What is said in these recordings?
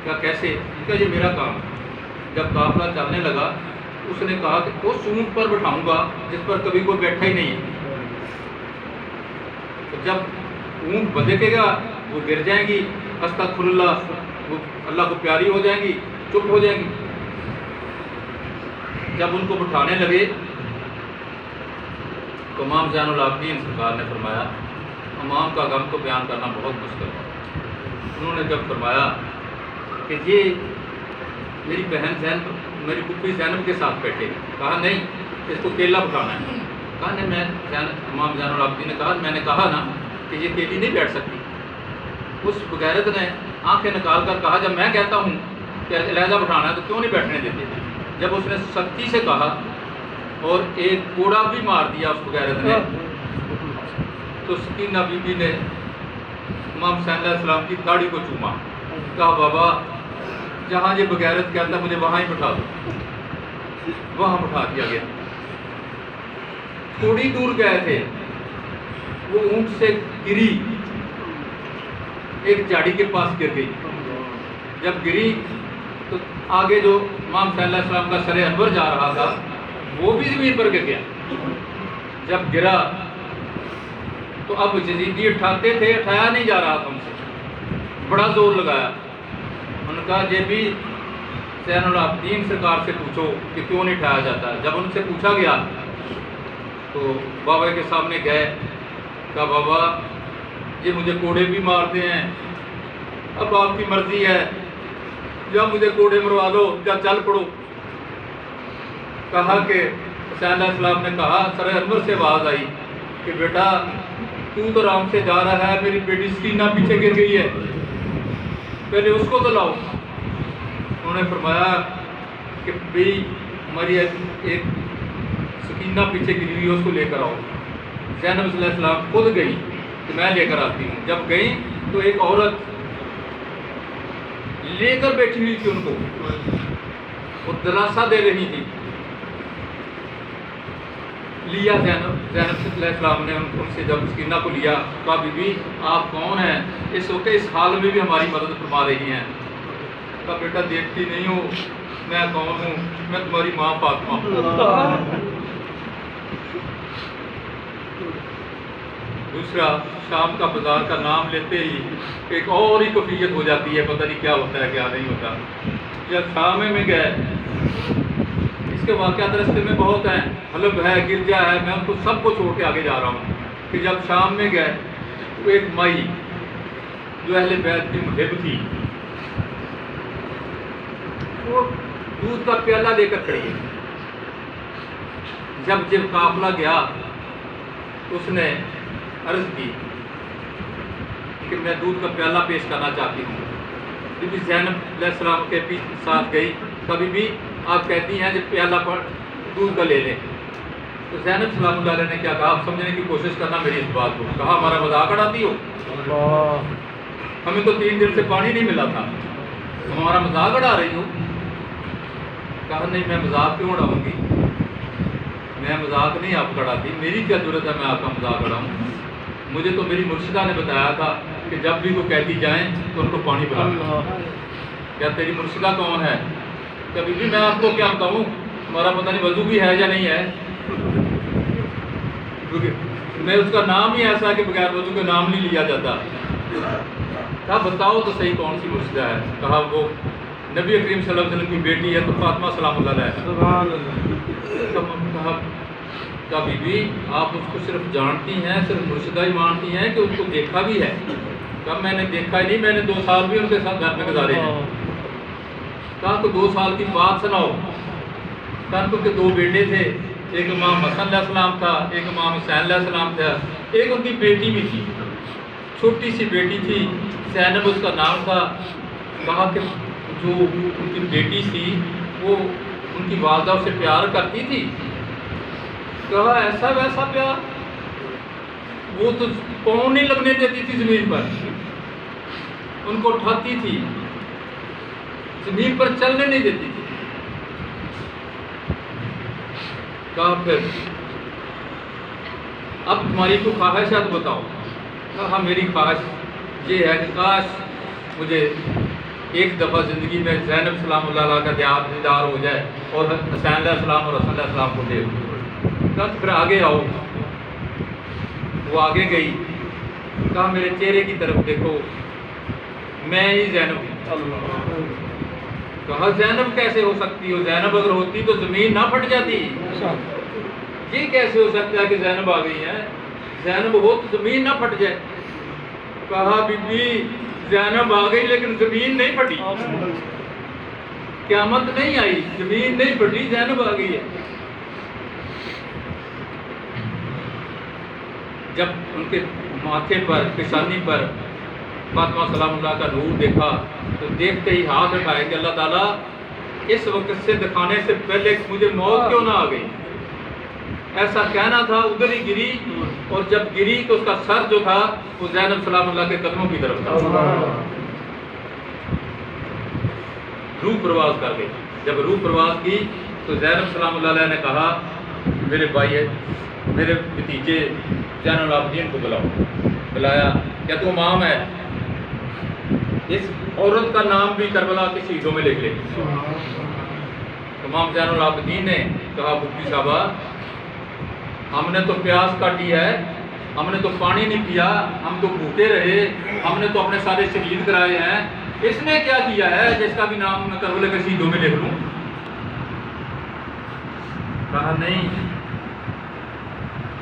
کیا کیسے؟ کیا یہ میرا کام ہے۔ جب قافلہ چلنے لگا اس نے کہا کہ اس اونٹ پر بٹھاؤں گا جس پر کبھی کوئی بیٹھا ہی نہیں ہے۔ تو جب اونٹ بدکے گا وہ گر جائیں گی، استغفر اللہ، وہ اللہ کو پیاری ہو جائیں گی، چپ ہو جائیں گی۔ جب ان کو بٹھانے لگے تو امام زین العابدین سرکار نے فرمایا امام کا غم تو بیان کرنا بہت مشکل ہے۔ انہوں نے جب فرمایا کہ یہ میری بہن زینب، میری پھوپھی زینب کے ساتھ بیٹھے، کہا نہیں اس کو کیلا بٹھانا ہے۔ کہا نہیں، میں امام زین العابدین نے کہا میں نے کہا نا کہ یہ کیلی نہیں بیٹھ سکتی۔ اس بغیرت نے آنکھیں نکال کر کہا جب میں کہتا ہوں کہ علیحدہ بٹھانا ہے تو کیوں نہیں بیٹھنے دیتے؟ جب اس نے سختی سے کہا اور ایک کوڑا بھی مار دیا اس بغیرت نے، تو سکینہ بی بی نے امام حسین علیہ السلام کی داڑھی کو چوما، کہا بابا جہاں یہ بغیرت کہتا مجھے وہاں ہی بٹھا دو۔ وہاں بٹھا دیا گیا۔ تھوڑی دور گئے تھے، وہ اونٹ سے گری، ایک جھاڑی کے پاس گر گئی۔ جب گری تو آگے جو امام صلی اللہ علیہ وسلم کا سر انور جا رہا تھا وہ بھی زمین پر گر گیا۔ جب گرا تو اب جزیدی اٹھاتے تھے، اٹھایا نہیں جا رہا تھا ان سے، بڑا زور لگایا۔ ان کا یہ بھی زین العابدین سرکار سے پوچھو کہ کیوں نہیں اٹھایا جاتا۔ جب ان سے پوچھا گیا تو بابا کے سامنے گئے، کہا بابا یہ مجھے کوڑے بھی مارتے ہیں، اب آپ کی مرضی ہے، یا مجھے کوڑے مروا دو یا چل پڑو۔ کہا کہ حسین علیہ السلام نے کہا، سر انور سے آواز آئی کہ بیٹا تو آرام سے جا رہا ہے، میری بیٹی سکینہ پیچھے گر گئی ہے، پہلے اس کو تو لاؤ۔ انہوں نے فرمایا کہ بھئی ہماری ایک سکینہ پیچھے گری ہوئی ہے، اس کو لے کر آؤ۔ زینب علیہ السلام خود گئی کہ میں لے کر آتی ہوں۔ جب گئی تو ایک عورت لے کر بیٹھی ہوئی تھی ان کو، وہ دلاسا دے رہی تھی۔ لیا زینب علیہ السلام نے ان سے جب سکینہ کو لیا، کہا بی بی آپ کون ہیں؟ اس وقت اس حال میں بھی ہماری مدد فرما رہی ہیں۔ کہا بیٹا دیکھتی نہیں ہو میں کون ہوں؟ میں تمہاری ماں فاطمہ ہوں۔ دوسرا، شام کا بازار کا نام لیتے ہی ایک اور ہی کفیت ہو جاتی ہے، پتہ نہیں کیا ہوتا ہے کیا نہیں ہوتا۔ جب شام میں گئے، اس کے واقعات رستے میں بہت ہیں، حلب ہے، گرجا ہے، میں ان کو سب کو چھوڑ کے آگے جا رہا ہوں کہ جب شام میں گئے تو ایک مائی جو اہل بیت کی محب تھی، وہ دودھ کا پیالہ لے کر کھڑی ہے۔ جب قافلہ گیا اس نے عرض کی کہ میں دودھ کا پیالہ پیش کرنا چاہتی ہوں۔ بی بی زینب علیہ السلام کے ساتھ گئی، کبھی بھی آپ کہتی ہیں جب پیالہ پر دودھ کا لے لیں، تو زینب سلام اللہ علیہ نے کیا کہا، آپ سمجھنے کی کوشش کرنا میری اس بات کو، کہا ہمارا مذاق اڑاتی ہو؟ ہمیں تو 3 دن سے پانی نہیں ملا تھا، ہمارا مذاق اڑا رہی ہو؟ کہا نہیں میں مذاق کیوں اڑاؤں گی، میں مذاق نہیں آپ کا اڑاتی، میری کیا ضرورت ہے میں آپ کا مذاق اڑاؤں؟ مجھے تو میری مرشدہ نے بتایا تھا کہ جب بھی کوئی کہتی جائیں تو ان کو پانی پلانا۔ کیا تیری مرشدہ کون ہے؟ کبھی بھی میں آپ کو کیا بتاؤں، ہمارا پتہ نہیں وضو بھی ہے یا نہیں ہے، میں اس کا نام ہی ایسا ہے کہ بغیر وضو کے نام نہیں لیا جاتا۔ کہا بتاؤ تو صحیح کون سی مرشدہ ہے؟ کہا وہ نبی کریم صلی اللہ علیہ وسلم کی بیٹی ہے تو فاطمہ سلام اللہ علیہ۔ کہا بی بی آپ اس کو صرف جانتی ہیں، صرف مرشدہ ہی مانتی ہیں کہ اس کو دیکھا بھی ہے؟ کہا میں نے دیکھا ہی نہیں، میں نے 2 سال بھی ان کے ساتھ گھر میں گزارے ہیں۔ کہا تو 2 سال کی بات سناؤ۔ کہا ان کے 2 بیٹے تھے، ایک امام حسن علیہ السلام تھا، ایک امام حسین علیہ السلام تھا، ایک ان کی بیٹی بھی تھی، چھوٹی سی بیٹی تھی، زینب اس کا نام تھا۔ کہا کہ جو ان کی بیٹی تھی وہ ان کی والدہ اسے پیار کرتی تھی؟ کہا ایسا ویسا پیار، وہ تو پاؤں نہیں لگنے دیتی تھی زمین پر، ان کو اٹھاتی تھی، زمین پر چلنے نہیں دیتی تھی۔ کہا پھر اب تمہاری کوئی خواہش ہے تو بتاؤ۔ کہا میری خواہش یہ ہے کہ کاش مجھے ایک دفعہ زندگی میں زینب سلام اللہ علیہ کا دیدار ہو جائے اور حسین علیہ السلام اور حسن علیہ السلام کو دے کہا پھر آگے آؤ. وہ آگے گئی, کہا میرے چہرے کی طرف دیکھو, میں ہی زینب ہوں. کہا زینب کیسے ہو سکتی ہو؟ زینب اگر ہوتی تو زمین نہ پھٹ جاتی. یہ کیسے ہو سکتا ہے کہ زینب آ گئی ہے؟ زینب ہو تو زمین نہ پھٹ جائے. کہا بی بی زینب آ گئی لیکن زمین نہیں پھٹی, قیامت نہیں آئی, زمین نہیں پھٹی, زینب آ گئی ہے. جب ان کے ماتھے پر, پیشانی پر فاطمہ سلام اللہ کا نور دیکھا تو دیکھتے ہی ہاتھ اٹھائے کہ اللہ تعالیٰ اس وقت سے دکھانے سے پہلے مجھے موت کیوں نہ آ گئی. ایسا کہنا تھا, ادھر ہی گری, اور جب گری تو اس کا سر جو تھا وہ زینب سلام اللہ کے قدموں کی طرف تھا. روح پرواز کر گئی. جب روح پرواز کی تو زینب سلام اللہ علیہ نے کہا میرے بھائی, میرے بھتیجے زین العابدین کو بلاؤ. بلایا. کیا تو امام ہے؟ اس عورت کا نام بھی کربلا کی شہیدوں میں لکھ لے. امام زین العابدین نے کہا مفتی صاحبہ ہم نے تو پیاس کاٹی ہے, ہم نے تو پانی نہیں پیا, ہم تو بھوکے رہے, ہم نے تو اپنے سارے شہید کرائے ہیں, اس نے کیا کیا ہے جس کا بھی نام میں کربلا کے شہیدوں میں لکھ لوں؟ کہا نہیں,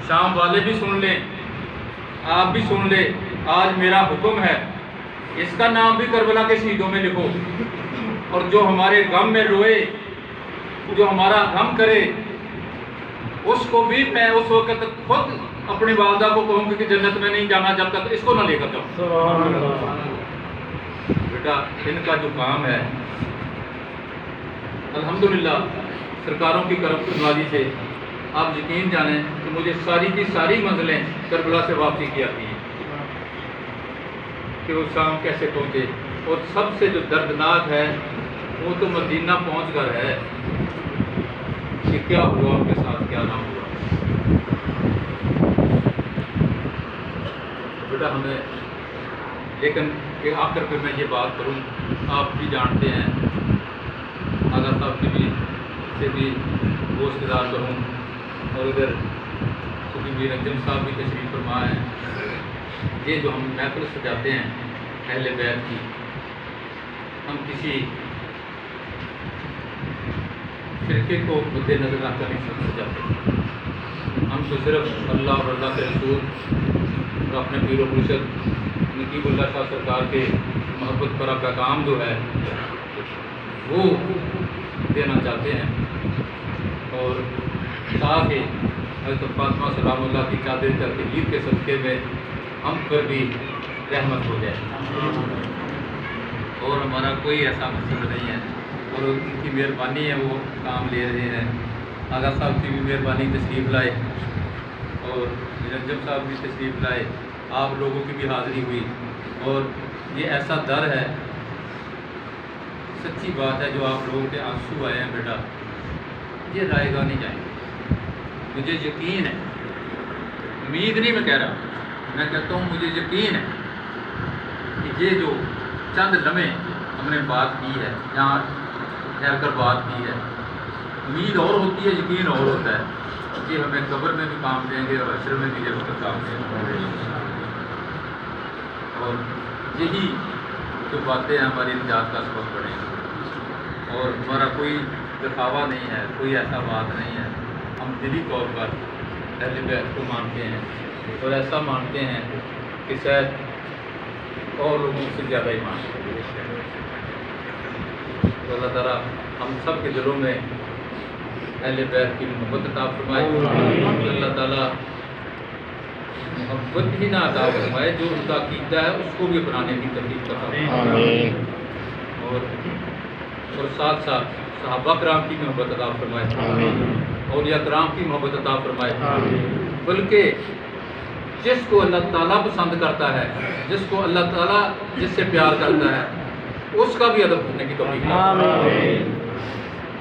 شام والے بھی سن لیں, آپ بھی سن لیں, آج میرا حکم ہے اس کا نام بھی کربلا کے شہیدوں میں لکھو, اور جو ہمارے غم میں روئے, جو ہمارا غم کرے, اس کو بھی میں اس وقت خود اپنی والدہ کو کہوں گی کہ جنت میں نہیں جانا جب تک اس کو نہ لے کر جاؤں. بیٹا ان کا جو کام ہے الحمدللہ سرکاروں کی کرم نوازی سے آپ یقین جانیں کہ مجھے ساری کی ساری منزلیں کربلا سے واپسی کی آتی ہیں کہ وہ شام کیسے پہنچے. اور سب سے جو دردناک ہے وہ تو مدینہ پہنچ کر ہے کہ کیا ہوا ان کے ساتھ, کیا نہ ہوا. بیٹا ہمیں لیکن کہ آخر پہ میں یہ بات کروں, آپ بھی جانتے ہیں, آغا صاحب کی بھی سے بھی گوشت گزار کروں, اور ادھر صوفی میر انجم صاحب بھی تشریف فرما ہیں. یہ جو ہم محفل سجاتے ہیں اہل بیت کی, ہم کسی فرقے کو مد نظر رکھ کر نہیں سجاتے. ہم تو صرف اللہ اور اللہ کے رسول اور اپنے پیر و مرشد نقیب اللہ شاہ سرکار کے محبت پر پیغام جو ہے وہ دینا چاہتے ہیں, اور تاکہ حضرت فاطمہ سلام اللہ کی چادر تطہیر کے صدقے میں ہم پر بھی رحمت ہو جائے. اور ہمارا کوئی ایسا مقصد نہیں ہے, اور ان کی مہربانی ہے وہ کام لے رہے ہیں. آغا صاحب کی بھی مہربانی تشریف لائے, اور نجم صاحب بھی تشریف لائے, آپ لوگوں کی بھی حاضری ہوئی. اور یہ ایسا در ہے, سچی بات ہے, جو آپ لوگوں کے آنسو آئے ہیں بیٹا, یہ رائے گاہ نہیں جائیں گے. مجھے یقین ہے, امید نہیں میں کہہ رہا, میں کہتا ہوں مجھے یقین ہے کہ یہ جو چند لمحے ہم نے بات کی ہے, یہاں ٹھہر کر بات کی ہے, امید اور ہوتی ہے, یقین اور ہوتا ہے, یہ ہمیں قبر میں بھی کام دیں گے اور حشر میں بھی یہ وقت کام دیں گے. اور یہی جو باتیں ہماری نجات کا سبب بنے گی. اور ہمارا کوئی دکھاوا نہیں ہے, کوئی ایسا بات نہیں ہے, ہم دلی طور پر اہل بیت کو مانتے ہیں, اور ایسا مانتے ہیں کہ شاید اور لوگوں سے زیادہ ہی مانتے ہیں. تو اللہ تعالیٰ ہم سب کے دلوں میں اہل بیت کی محبت عطا فرمائے. اللہ تعالیٰ محبت ہی نہ عطا فرمائے, جو ان کا عقیدہ ہے اس کو بھی اپنانے کی توفیق عطا فرمائے, اور ساتھ ساتھ صحابہ کرام کی محبت عطا فرمائے, اولیاء کرام کی محبت عطا فرمائے. بلکہ جس کو اللہ تعالیٰ پسند کرتا ہے, جس کو اللہ تعالیٰ جس سے پیار کرتا ہے, اس کا بھی ادب کرنے کی توفیق عطا فرمائے.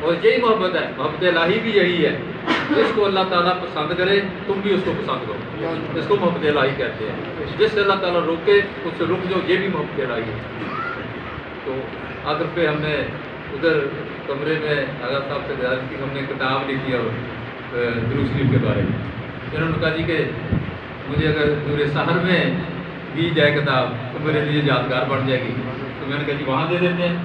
اور یہی محبت ہے, محبت الہی بھی یہی ہے, جس کو اللہ تعالیٰ پسند کرے تم بھی اس کو پسند کرو, اس کو محبت الہی کہتے ہیں. جس سے اللہ تعالیٰ روکے اس سے رک جاؤ, یہ بھی محبت الہی ہے. تو آخر پہ ہم نے ادھر کمرے میں آغا صاحب سے گزارش کی، ہم نے کتاب لکھی اور درود شریف کے بارے میں. انہوں نے کہا جی کہ مجھے اگر نور سحر میں دی جائے کتاب تو میرے لیے یادگار بن جائے گی. تو میں نے کہا جی وہاں دے دیتے ہیں.